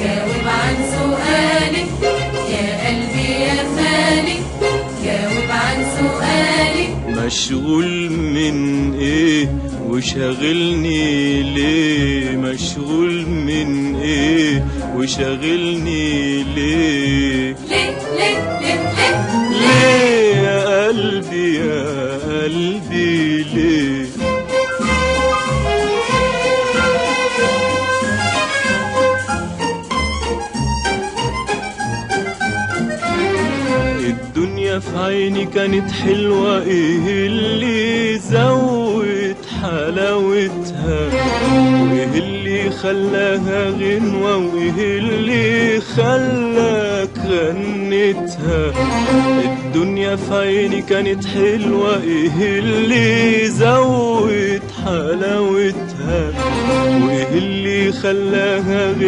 جاوب عن سؤالي يا قلبي يا خالي، جاوب عن سؤالي. مشغول من ايه وشاغلني ليه؟ مشغول من ايه وشاغلني ليه؟ ليه ليه ليه ليه ليه يا قلبي يا قلبي ليه؟ الدنيا في عيني كانت حلوة، ايه اللي زود حلاوتها؟ وايه اللي خلاها غنوة؟ وايه اللي خلاك غنتها؟ الدنيا في عيني كانت حلوة، ايه اللي زود حلاوتها؟ وايه اللي خلاها غنوة؟